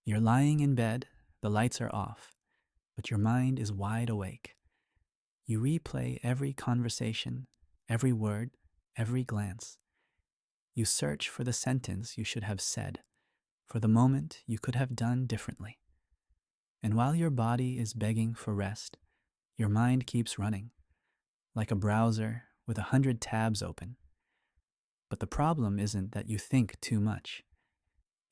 You're lying in bed, the lights are off, but your mind is wide awake. You replay every conversation, every word, every glance. You search for the sentence you should have said, for the moment you could have done differently. And while your body is begging for rest, your mind keeps running, like a browser with 100 tabs open. But the problem isn't that you think too much.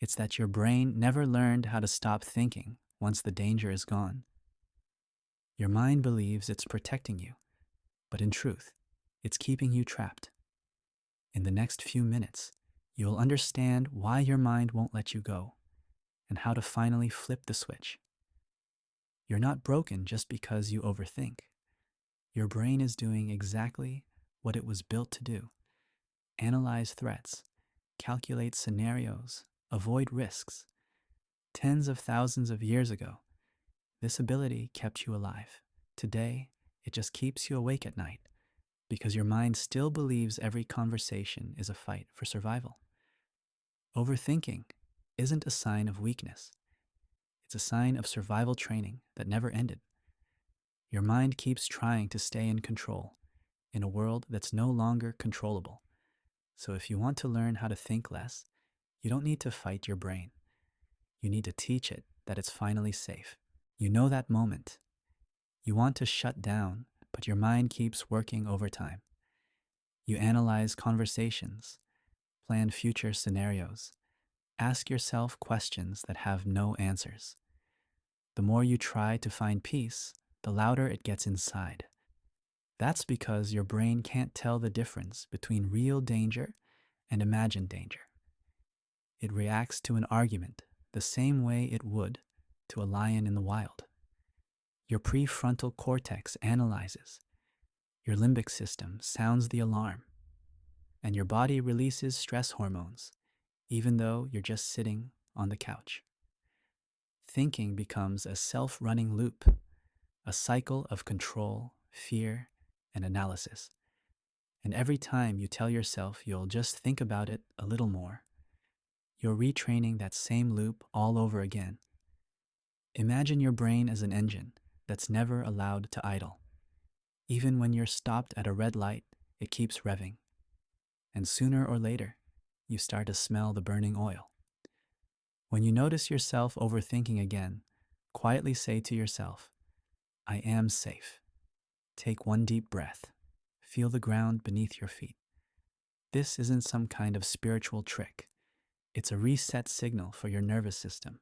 It's that your brain never learned how to stop thinking once the danger is gone. Your mind believes it's protecting you, but in truth, it's keeping you trapped. In the next few minutes, you'll understand why your mind won't let you go and how to finally flip the switch. You're not broken just because you overthink. Your brain is doing exactly what it was built to do: analyze threats, calculate scenarios, avoid risks. Tens of thousands of years ago, this ability kept you alive. Today, it just keeps you awake at night because your mind still believes every conversation is a fight for survival. Overthinking isn't a sign of weakness. It's a sign of survival training that never ended. Your mind keeps trying to stay in control in a world that's no longer controllable. So if you want to learn how to think less, you don't need to fight your brain. You need to teach it that it's finally safe. You know that moment. You want to shut down, but your mind keeps working overtime. You analyze conversations, plan future scenarios, ask yourself questions that have no answers. The more you try to find peace, the louder it gets inside. That's because your brain can't tell the difference between real danger and imagined danger. It reacts to an argument the same way it would to a lion in the wild. Your prefrontal cortex analyzes, your limbic system sounds the alarm, and your body releases stress hormones, even though you're just sitting on the couch. Thinking becomes a self-running loop, a cycle of control, fear, and analysis. And every time you tell yourself you'll just think about it a little more, you're retraining that same loop all over again. Imagine your brain as an engine that's never allowed to idle. Even when you're stopped at a red light, it keeps revving. And sooner or later, you start to smell the burning oil. When you notice yourself overthinking again, quietly say to yourself, I am safe. Take one deep breath. Feel the ground beneath your feet. This isn't some kind of spiritual trick. It's a reset signal for your nervous system.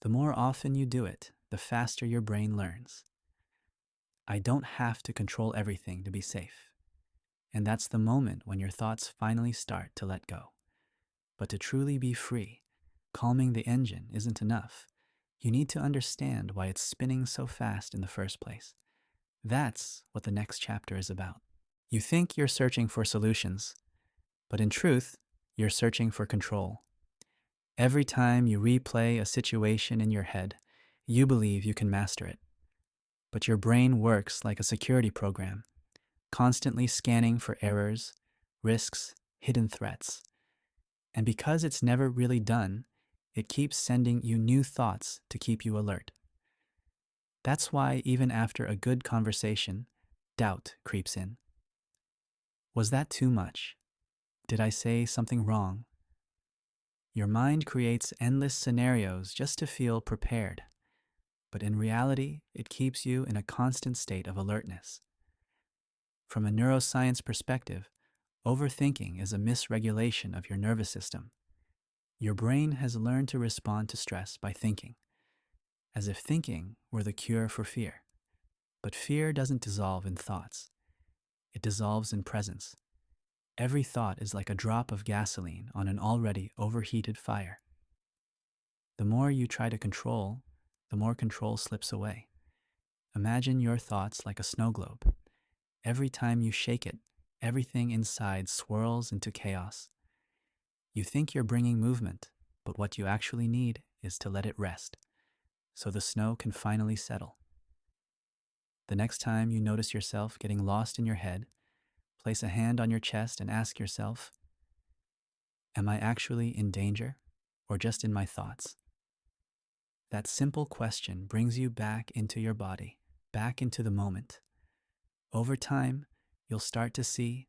The more often you do it, the faster your brain learns. I don't have to control everything to be safe. And that's the moment when your thoughts finally start to let go. But to truly be free, calming the engine isn't enough. You need to understand why it's spinning so fast in the first place. That's what the next chapter is about. You think you're searching for solutions, but in truth, you're searching for control. Every time you replay a situation in your head, you believe you can master it. But your brain works like a security program, constantly scanning for errors, risks, hidden threats. And because it's never really done, it keeps sending you new thoughts to keep you alert. That's why even after a good conversation, doubt creeps in. Was that too much? Did I say something wrong? Your mind creates endless scenarios just to feel prepared, but in reality, it keeps you in a constant state of alertness. From a neuroscience perspective, overthinking is a misregulation of your nervous system. Your brain has learned to respond to stress by thinking, as if thinking were the cure for fear. But fear doesn't dissolve in thoughts. It dissolves in presence. Every thought is like a drop of gasoline on an already overheated fire. The more you try to control, the more control slips away. Imagine your thoughts like a snow globe. Every time you shake it, everything inside swirls into chaos. You think you're bringing movement, but what you actually need is to let it rest, so the snow can finally settle. The next time you notice yourself getting lost in your head, place a hand on your chest and ask yourself, am I actually in danger or just in my thoughts? That simple question brings you back into your body, back into the moment. Over time, you'll start to see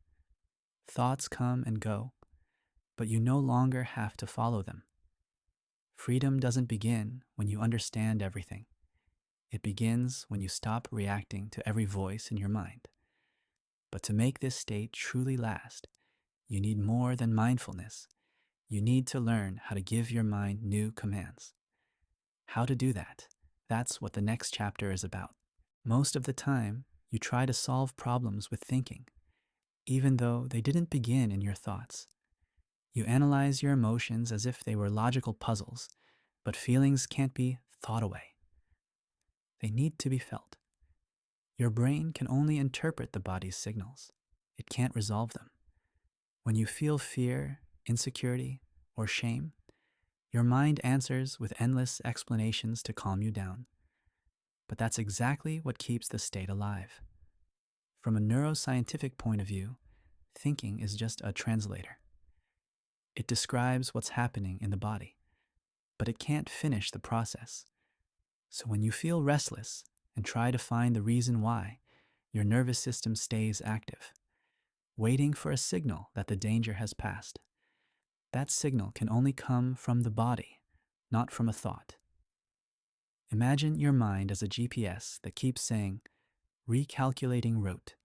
thoughts come and go, but you no longer have to follow them. Freedom doesn't begin when you understand everything. It begins when you stop reacting to every voice in your mind. But to make this state truly last, you need more than mindfulness. You need to learn how to give your mind new commands. How to do that? That's what the next chapter is about. Most of the time, you try to solve problems with thinking, even though they didn't begin in your thoughts. You analyze your emotions as if they were logical puzzles, but feelings can't be thought away. They need to be felt. Your brain can only interpret the body's signals. It can't resolve them. When you feel fear, insecurity, or shame, your mind answers with endless explanations to calm you down. But that's exactly what keeps the state alive. From a neuroscientific point of view, thinking is just a translator. It describes what's happening in the body, but it can't finish the process. So when you feel restless and try to find the reason why, your nervous system stays active, waiting for a signal that the danger has passed. That signal can only come from the body, not from a thought. Imagine your mind as a GPS that keeps saying, recalculating route,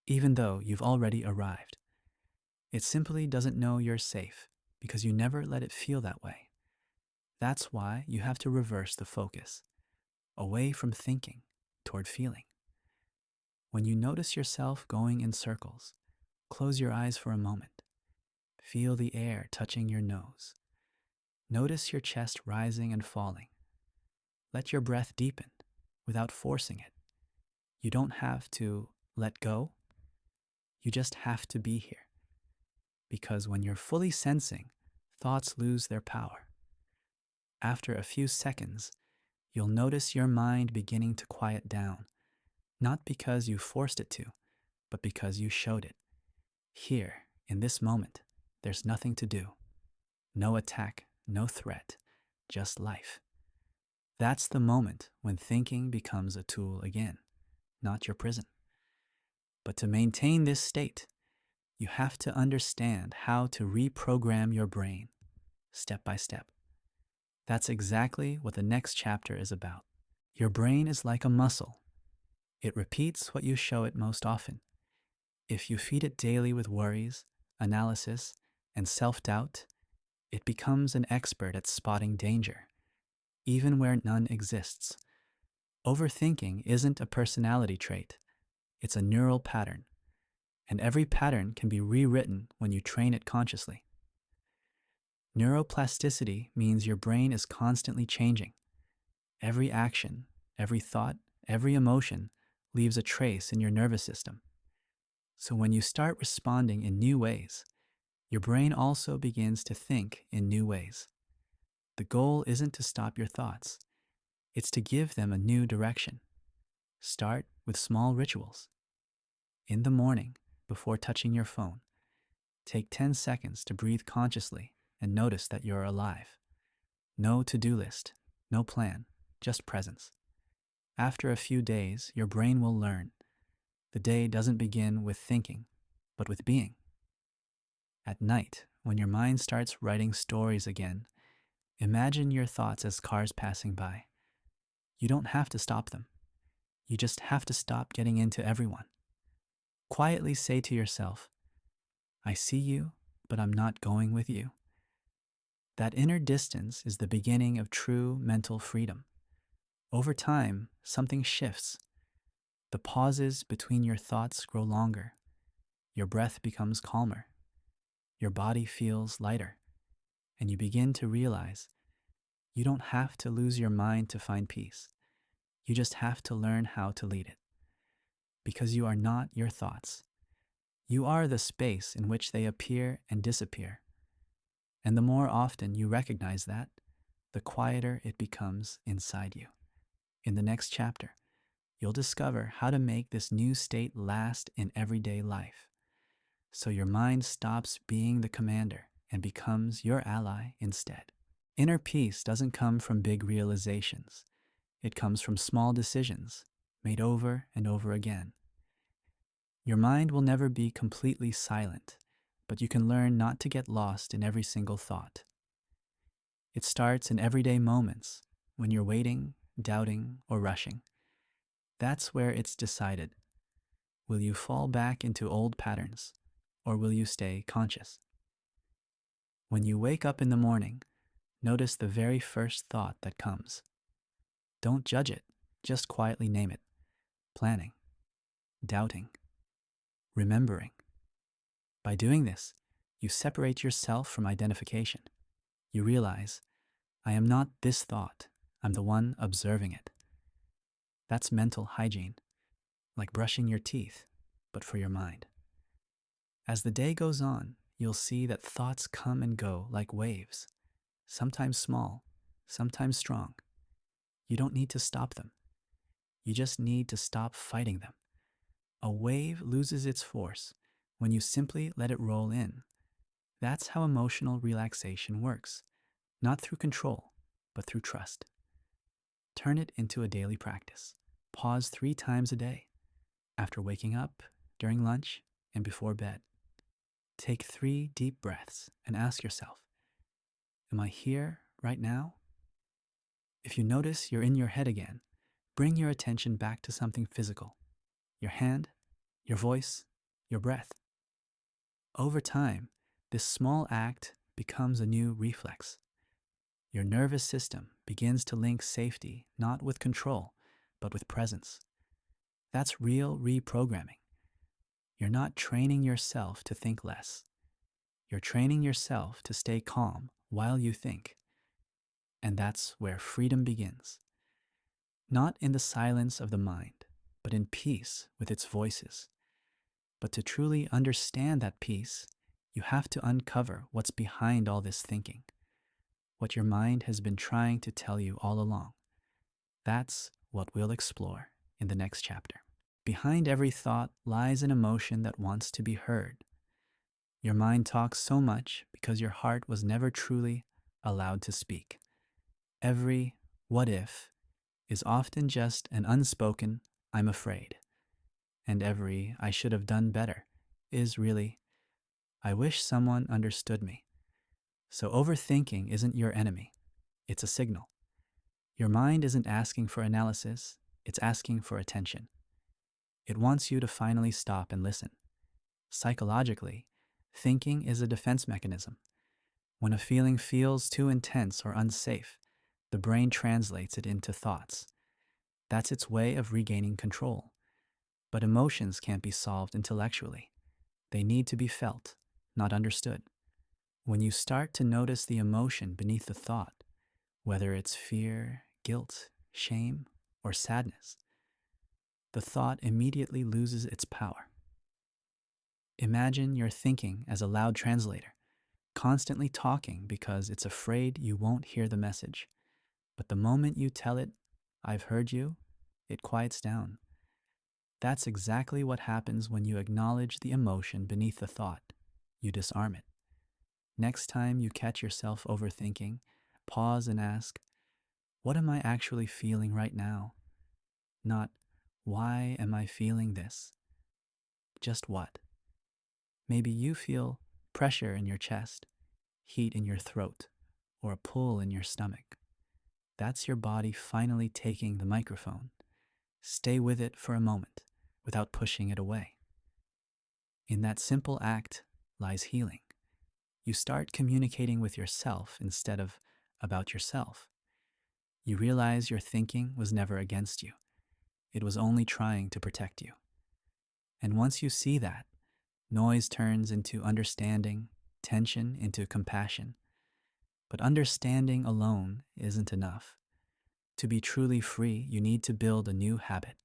even though you've already arrived. It simply doesn't know you're safe because you never let it feel that way. That's why you have to reverse the focus, away from thinking toward feeling. When you notice yourself going in circles, close your eyes for a moment. Feel the air touching your nose. Notice your chest rising and falling. Let your breath deepen without forcing it. You don't have to let go. You just have to be here. Because when you're fully sensing, thoughts lose their power. After a few seconds, you'll notice your mind beginning to quiet down, not because you forced it to, but because you showed it. Here, in this moment, there's nothing to do. No attack, no threat, just life. That's the moment when thinking becomes a tool again, not your prison. But to maintain this state, you have to understand how to reprogram your brain, step by step. That's exactly what the next chapter is about. Your brain is like a muscle. It repeats what you show it most often. If you feed it daily with worries, analysis, and self-doubt, it becomes an expert at spotting danger, even where none exists. Overthinking isn't a personality trait. It's a neural pattern, and every pattern can be rewritten when you train it consciously. Neuroplasticity means your brain is constantly changing. Every action, every thought, every emotion leaves a trace in your nervous system. So when you start responding in new ways, your brain also begins to think in new ways. The goal isn't to stop your thoughts. It's to give them a new direction. Start with small rituals. In the morning, before touching your phone, take 10 seconds to breathe consciously and notice that you're alive. No to-do list, no plan, just presence. After a few days, your brain will learn. The day doesn't begin with thinking, but with being. At night, when your mind starts writing stories again, imagine your thoughts as cars passing by. You don't have to stop them. You just have to stop getting into everyone. Quietly say to yourself, I see you, but I'm not going with you. That inner distance is the beginning of true mental freedom. Over time, something shifts. The pauses between your thoughts grow longer. Your breath becomes calmer. Your body feels lighter. And you begin to realize you don't have to lose your mind to find peace. You just have to learn how to lead it. Because you are not your thoughts. You are the space in which they appear and disappear. And the more often you recognize that, the quieter it becomes inside you. In the next chapter, you'll discover how to make this new state last in everyday life, so your mind stops being the commander and becomes your ally instead. Inner peace doesn't come from big realizations. It comes from small decisions made over and over again. Your mind will never be completely silent, but you can learn not to get lost in every single thought. It starts in everyday moments when you're waiting, doubting, or rushing. That's where it's decided. Will you fall back into old patterns, or will you stay conscious? When you wake up in the morning, notice the very first thought that comes. Don't judge it, just quietly name it. Planning, doubting, remembering. By doing this, you separate yourself from identification. You realize, I am not this thought, I'm the one observing it. That's mental hygiene, like brushing your teeth, but for your mind. As the day goes on, you'll see that thoughts come and go like waves, sometimes small, sometimes strong. You don't need to stop them. You just need to stop fighting them. A wave loses its force when you simply let it roll in. That's how emotional relaxation works, not through control, but through trust. Turn it into a daily practice. Pause 3 times a day, after waking up, during lunch, and before bed. Take 3 deep breaths and ask yourself, am I here right now? If you notice you're in your head again, bring your attention back to something physical. Your hand, your voice, your breath. Over time, this small act becomes a new reflex. Your nervous system begins to link safety not with control, but with presence. That's real reprogramming. You're not training yourself to think less. You're training yourself to stay calm while you think. And that's where freedom begins. Not in the silence of the mind, but in peace with its voices. But to truly understand that peace, you have to uncover what's behind all this thinking, what your mind has been trying to tell you all along. That's what we'll explore in the next chapter. Behind every thought lies an emotion that wants to be heard. Your mind talks so much because your heart was never truly allowed to speak. Every what if is often just an unspoken I'm afraid. And every I should have done better is really I wish someone understood me. So overthinking isn't your enemy. It's a signal. Your mind isn't asking for analysis, it's asking for attention. It wants you to finally stop and listen. Psychologically, thinking is a defense mechanism. When a feeling feels too intense or unsafe, the brain translates it into thoughts. That's its way of regaining control. But emotions can't be solved intellectually. They need to be felt, not understood. When you start to notice the emotion beneath the thought, whether it's fear, guilt, shame, or sadness, the thought immediately loses its power. Imagine your thinking as a loud translator, constantly talking because it's afraid you won't hear the message. But the moment you tell it, I've heard you, it quiets down. That's exactly what happens when you acknowledge the emotion beneath the thought. You disarm it. Next time you catch yourself overthinking, pause and ask, what am I actually feeling right now? Not, why am I feeling this? Just what? Maybe you feel pressure in your chest, heat in your throat, or a pull in your stomach. That's your body finally taking the microphone. Stay with it for a moment without pushing it away. In that simple act lies healing. You start communicating with yourself instead of about yourself. You realize your thinking was never against you. It was only trying to protect you. And once you see that, noise turns into understanding, tension into compassion. But understanding alone isn't enough. To be truly free, you need to build a new habit,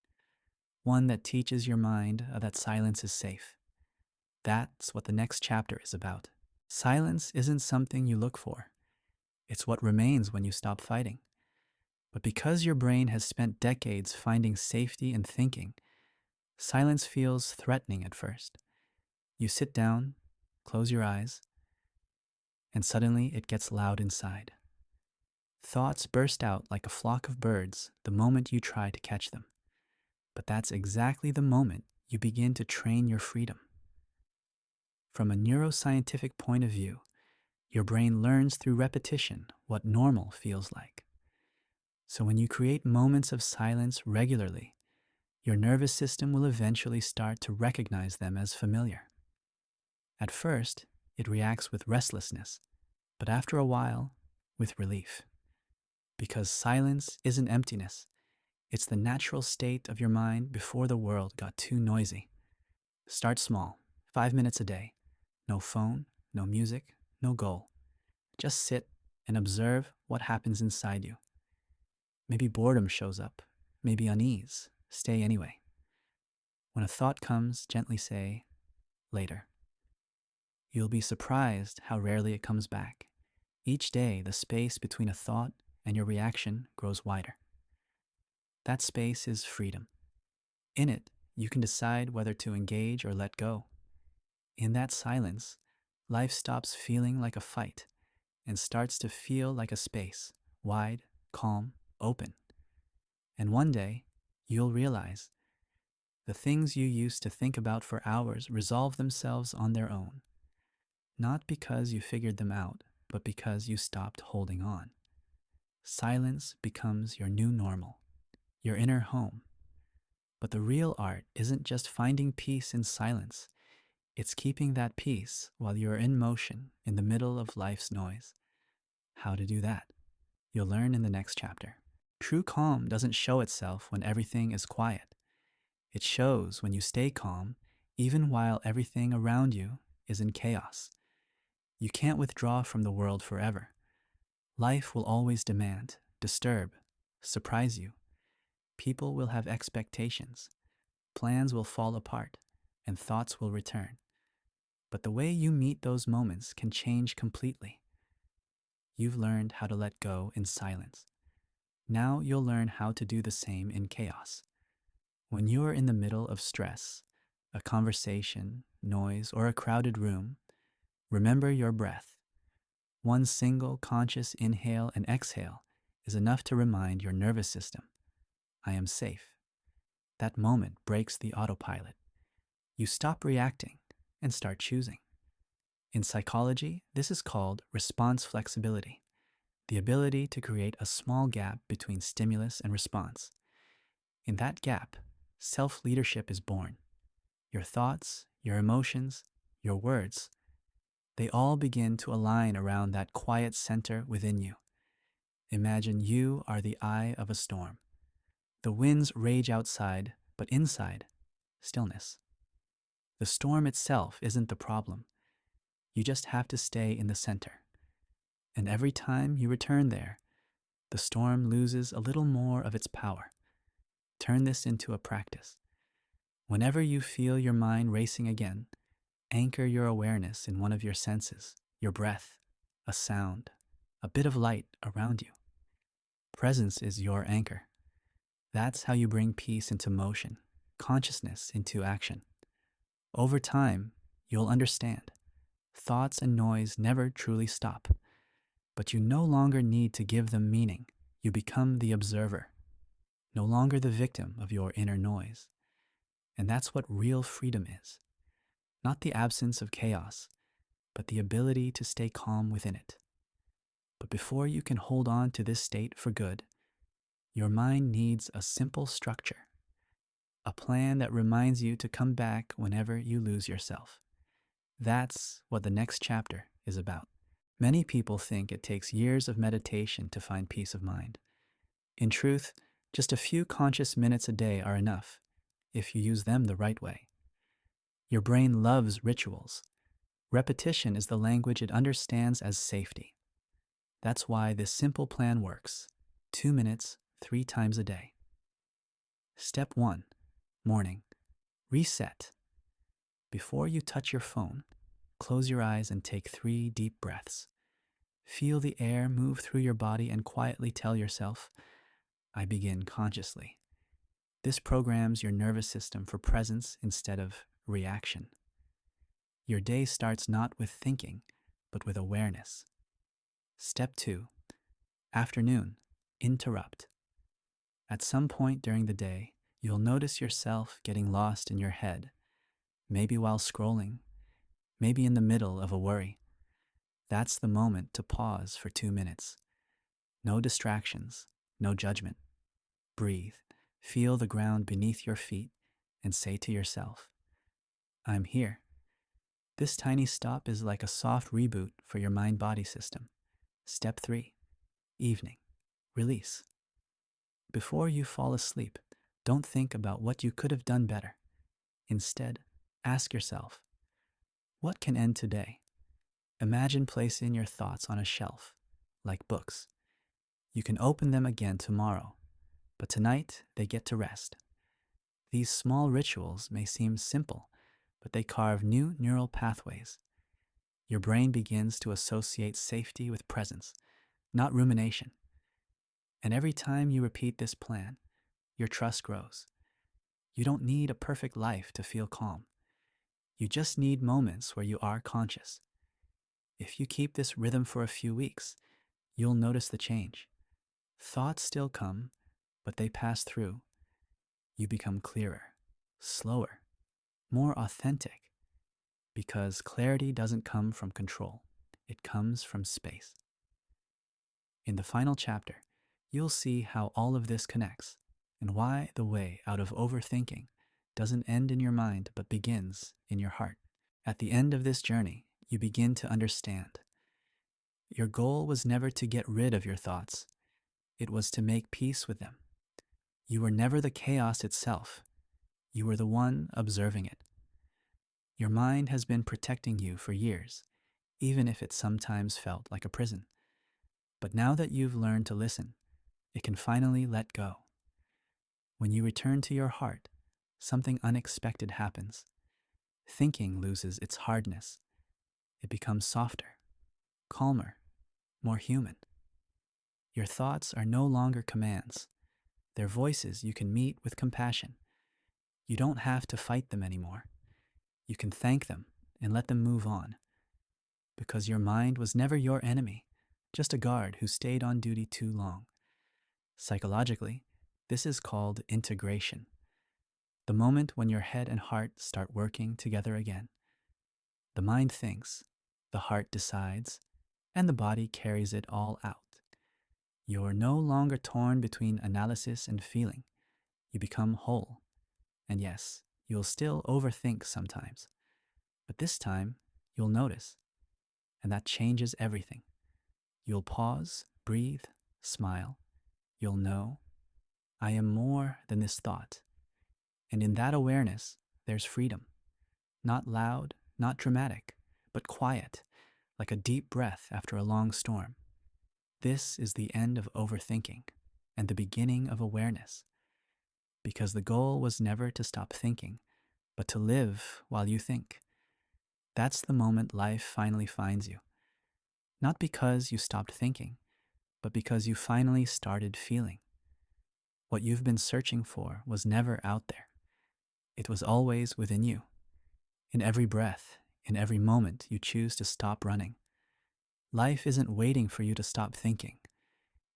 one that teaches your mind that silence is safe. That's what the next chapter is about. Silence isn't something you look for. It's what remains when you stop fighting. But because your brain has spent decades finding safety in thinking, silence feels threatening at first. You sit down, close your eyes, and suddenly it gets loud inside. Thoughts burst out like a flock of birds the moment you try to catch them. But that's exactly the moment you begin to train your freedom. From a neuroscientific point of view, your brain learns through repetition what normal feels like. So when you create moments of silence regularly, your nervous system will eventually start to recognize them as familiar. At first, it reacts with restlessness, but after a while, with relief. Because silence isn't emptiness, it's the natural state of your mind before the world got too noisy. Start small, 5 minutes a day. No phone, no music, no goal. Just sit and observe what happens inside you. Maybe boredom shows up, maybe unease. Stay anyway. When a thought comes, gently say, later. You'll be surprised how rarely it comes back. Each day, the space between a thought and your reaction grows wider. That space is freedom. In it, you can decide whether to engage or let go. In that silence, life stops feeling like a fight and starts to feel like a space, wide, calm, open. And one day, you'll realize the things you used to think about for hours resolve themselves on their own, not because you figured them out, but because you stopped holding on. Silence becomes your new normal, your inner home. But the real art isn't just finding peace in silence, it's keeping that peace while you're in motion in the middle of life's noise. How to do that? You'll learn in the next chapter. True calm doesn't show itself when everything is quiet. It shows when you stay calm, even while everything around you is in chaos. You can't withdraw from the world forever. Life will always demand, disturb, surprise you. People will have expectations. Plans will fall apart, and thoughts will return. But the way you meet those moments can change completely. You've learned how to let go in silence. Now you'll learn how to do the same in chaos. When you are in the middle of stress, a conversation, noise, or a crowded room, remember your breath. One single conscious inhale and exhale is enough to remind your nervous system, I am safe. That moment breaks the autopilot. You stop reacting and start choosing. In psychology, this is called response flexibility, the ability to create a small gap between stimulus and response. In that gap, self-leadership is born. Your thoughts, your emotions, your words, they all begin to align around that quiet center within you. Imagine you are the eye of a storm. The winds rage outside, but inside, stillness. The storm itself isn't the problem. You just have to stay in the center. And every time you return there, the storm loses a little more of its power. Turn this into a practice. Whenever you feel your mind racing again, anchor your awareness in one of your senses, your breath, a sound, a bit of light around you. Presence is your anchor. That's how you bring peace into motion, consciousness into action. Over time, you'll understand. Thoughts and noise never truly stop, but you no longer need to give them meaning. You become the observer, no longer the victim of your inner noise. And that's what real freedom is. Not the absence of chaos, but the ability to stay calm within it. But before you can hold on to this state for good, your mind needs a simple structure, a plan that reminds you to come back whenever you lose yourself. That's what the next chapter is about. Many people think it takes years of meditation to find peace of mind. In truth, just a few conscious minutes a day are enough if you use them the right way. Your brain loves rituals. Repetition is the language it understands as safety. That's why this simple plan works. 2 minutes, 3 times a day. Step 1. Morning. Reset. Before you touch your phone, close your eyes and take 3 deep breaths. Feel the air move through your body and quietly tell yourself, I begin consciously. This programs your nervous system for presence instead of reaction. Your day starts not with thinking, but with awareness. Step 2. Afternoon, interrupt. At some point during the day, you'll notice yourself getting lost in your head, maybe while scrolling, maybe in the middle of a worry. That's the moment to pause for 2 minutes. No distractions, no judgment. Breathe, feel the ground beneath your feet, and say to yourself, I'm here. This tiny stop is like a soft reboot for your mind-body system. Step 3. Evening. Release. Before you fall asleep, don't think about what you could have done better. Instead, ask yourself, what can end today? Imagine placing your thoughts on a shelf, like books. You can open them again tomorrow, but tonight they get to rest. These small rituals may seem simple, but they carve new neural pathways. Your brain begins to associate safety with presence, not rumination. And every time you repeat this plan, your trust grows. You don't need a perfect life to feel calm. You just need moments where you are conscious. If you keep this rhythm for a few weeks, you'll notice the change. Thoughts still come, but they pass through. You become clearer, slower, more authentic, because clarity doesn't come from control. It comes from space. In the final chapter, you'll see how all of this connects and why the way out of overthinking doesn't end in your mind but begins in your heart. At the end of this journey, you begin to understand. Your goal was never to get rid of your thoughts. It was to make peace with them. You were never the chaos itself. You were the one observing it. Your mind has been protecting you for years, even if it sometimes felt like a prison. But now that you've learned to listen, it can finally let go. When you return to your heart, something unexpected happens. Thinking loses its hardness. It becomes softer, calmer, more human. Your thoughts are no longer commands. They're voices you can meet with compassion. You don't have to fight them anymore. You can thank them and let them move on. Because your mind was never your enemy, just a guard who stayed on duty too long. Psychologically, this is called integration. The moment when your head and heart start working together again. The mind thinks, the heart decides, and the body carries it all out. You're no longer torn between analysis and feeling. You become whole. And yes, you'll still overthink sometimes. But this time, you'll notice. And that changes everything. You'll pause, breathe, smile. You'll know, I am more than this thought. And in that awareness, there's freedom. Not loud, not dramatic, but quiet, like a deep breath after a long storm. This is the end of overthinking and the beginning of awareness. Because the goal was never to stop thinking, but to live while you think. That's the moment life finally finds you. Not because you stopped thinking, but because you finally started feeling. What you've been searching for was never out there. It was always within you. In every breath, in every moment you choose to stop running. Life isn't waiting for you to stop thinking.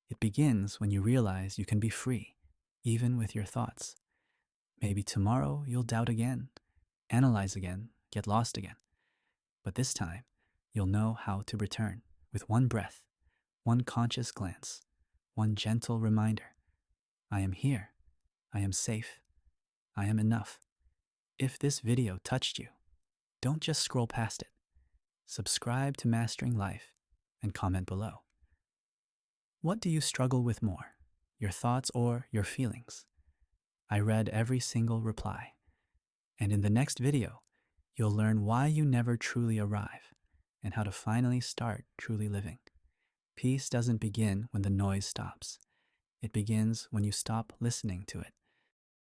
It begins when you realize you can be free, even with your thoughts. Maybe tomorrow you'll doubt again, analyze again, get lost again. But this time, you'll know how to return with one breath, one conscious glance, one gentle reminder. I am here. I am safe. I am enough. If this video touched you, don't just scroll past it. Subscribe to Mastering Life and comment below. What do you struggle with more, your thoughts or your feelings? I read every single reply. And in the next video, you'll learn why you never truly arrive and how to finally start truly living. Peace doesn't begin when the noise stops. It begins when you stop listening to it.